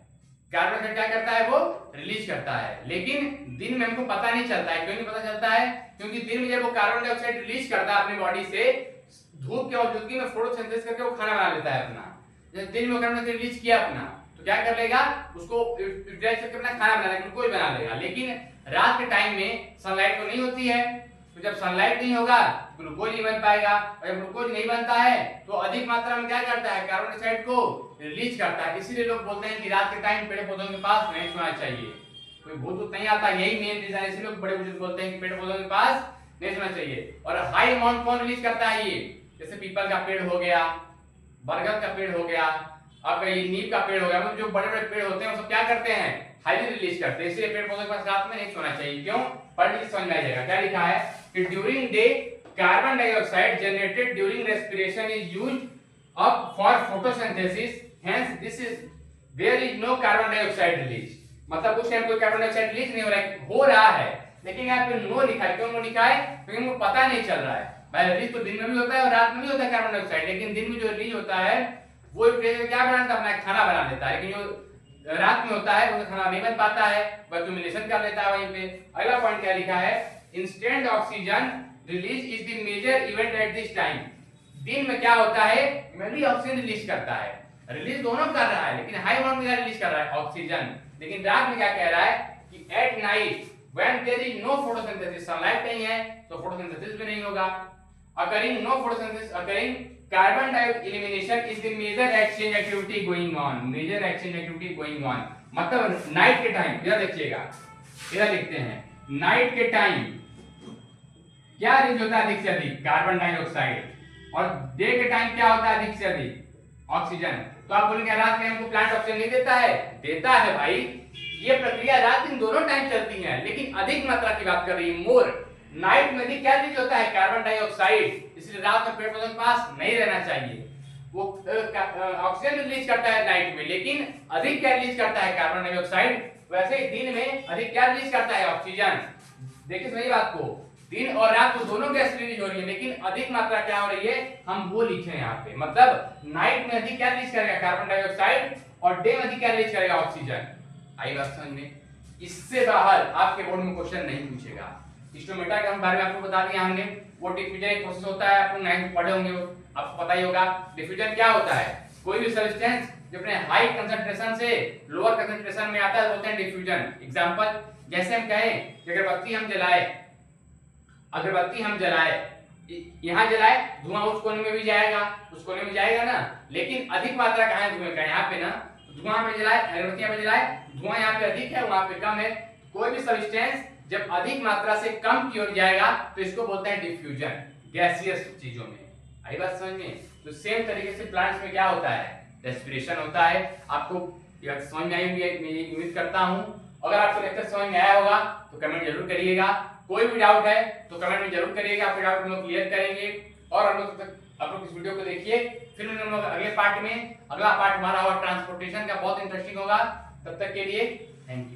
कार्बन डाइऑक्साइड क्या करता है? वो रिलीज करता है। लेकिन दिन में हमको पता नहीं चलता है। क्यों नहीं पता चलता है? क्योंकि दिन में जब वो कार्बन डाइऑक्साइड रिलीज करता है अपनी बॉडी से, धूप की मौजूदगी में फोटोसिंथेसिस करके वो खाना बना लेता है अपना। जब दिन में कार्बन डाइऑक्साइड रिलीज किया अपना, तो क्या कर लेगा? उसको यूटिलाइज करके अपना खाना बना लेगा, ग्लूकोज बना लेगा। लेकिन रात के टाइम में सनलाइट तो नहीं होती है, तो जब सनलाइट नहीं होगा ग्लूकोज नहीं बन पाएगा, और जब ग्लूकोज नहीं बनता है तो अधिक मात्रा में क्या करता है? कार्बन डाइऑक्साइड को रिलीज करता है। इसीलिए लोग बोलते हैं कि रात के टाइम पेड़ पौधों के पास नहीं सोना चाहिए। कोई भूत नहीं आता, यही मेन रीजन है। इसलिए लोग बड़े बुजुर्ग बोलते हैं कि पेड़ पौधों के पास नहीं सोना चाहिए। और हाई अमाउंट कौन रिलीज करता है? ये जैसे पीपल का पेड़ हो गया, बरगद का पेड़ हो गया, आपका ये नीम का पेड़ हो गया, मतलब जो बड़े बड़े पेड़ होते हैं वो सब क्या करते हैं? हाईली रिलीज करते हैं। इसलिए पेड़ पौधों के पास रात में नहीं सोना चाहिए। क्यों? पढ़ के समझ में आ जाएगा। क्या लिखा है कि during day carbon dioxide generated during respiration is used up for photosynthesis, hence this is there is no carbon dioxide release. मतलब उस टाइम कोई कार्बन डाइऑक्साइड रिलीज नहीं हो रहा है, लेकिन यहाँ पे नो लिखा है। क्यों नो लिखा है? क्योंकि हमको पता नहीं चल रहा है। भाई रिलीज तो दिन में भी होता है और रात में भी होता है कार्बन डाइऑक्साइड, लेकिन दिन में जो रिलीज होता है वो क्या बनाता है? अपना खाना बना लेता है। लेकिन जो रात में होता है वो खाना नहीं बन पाता है, एक्यूमुलेशन कर लेता है वहीं पे। अगला पॉइंट क्या लिखा है? Instant oxygen release is the major event at this time. दिन में क्या होता है? मेनली ऑक्सीजन रिलीज करता है, रिलीज दोनों कर रहा है, लेकिन हाई अमाउंट में रिलीज कर रहा है ऑक्सीजन। लेकिन रात में क्या कह रहा है कि at night when there is no photosynthesis, sunlight नहीं है तो फोटोसिंथेसिस भी नहीं होगा। occurring no photosynthesis occurring, carbon dioxide elimination is the major exchange activity going on, major exchange activity going on। मतलब नाइट के टाइम, इधर देखिएगा, इधर लिखते हैं नाइट के टाइम क्या रिलीज होता है अधिक से अधिक? Carbon dioxide. और डे के टाइम क्या होता है अधिक से अधिक? ऑक्सीजन। तो आप बोलेंगे रात में हमको प्लांट ऑक्सीजन नहीं देता है? देता है भाई। ये प्रक्रिया रात दिन दोनों टाइम चलती है, लेकिन अधिक मात्रा की बात कर रही है, मोर। नाइट में भी क्या रिलीज होता है? Carbon dioxide. इसलिए रात में पेड़ पौधों के पास नहीं रहना चाहिए। वो ऑक्सीजन रिलीज करता है नाइट में, लेकिन अधिक क्या रिलीज करता है? Carbon dioxide. वैसे ही दिन में अधिक क्या रिलीज करता है? ऑक्सीजन। देखिए सही बात को, दिन और रात को दोनों गैस रिलीज हो रही है, लेकिन अधिक मात्रा क्या हो रही है? हम वो लिखे यहाँ पे। मतलब नाइट में अधिक क्या रिलीज करेगा? Carbon dioxide. और डे में अधिक क्या रिलीज करेगा? ऑक्सीजन। आई बात समझ में? इससे बाहर आपके बोर्ड में क्वेश्चन नहीं पूछेगा। स्टोमेटा के बारे में आपको बता दिया हमने। वो डिफ्यूजन एक प्रोसेस होता है, आपको 9th पढ़े होंगे, आपको पता ही होगा। डिफ्यूजन क्या होता है? कोई भी सब्सटेंस जो अपने हाई कंसंट्रेशन से लोअर कंसंट्रेशन में आता है बोलते हैं डिफ्यूजन। एग्जांपल, जैसे हम कहें कि अगरबत्ती हम जलाए, यहाँ जलाए, धुआं उस कोने में भी जाएगा, उस कोने में जाएगा ना, लेकिन अधिक मात्रा कहाँ है धुएं का? यहाँ पे ना। धुआं पे जलाए, अगरबत्तियां पे जलाए, धुआं यहाँ पे अधिक है, वहां पे कम है। कोई भी सब्सटेंस जब अधिक मात्रा से कम की ओर जाएगा तो इसको बोलते हैं डिफ्यूजन, गैसियस चीजों में। आई बात समझ में? तो सेम तरीके से प्लांट्स में क्या होता है? रेस्पिरेशन होता है। आपको यह समझ में आई होगी, मैं उम्मीद करता हूं। अगर आपको लेक्चर समझ में आया होगा तो कमेंट जरूर करिएगा। कोई भी डाउट है तो कमेंट में जरूर करिएगा, आपके डाउट हम लोग क्लियर करेंगे। और हम लोग इस वीडियो को देखिए, फिर हम लोग अगले पार्ट में, अगला पार्ट हमारा होगा ट्रांसपोर्टेशन का, बहुत इंटरेस्टिंग होगा। तब तक के लिए थैंक यू।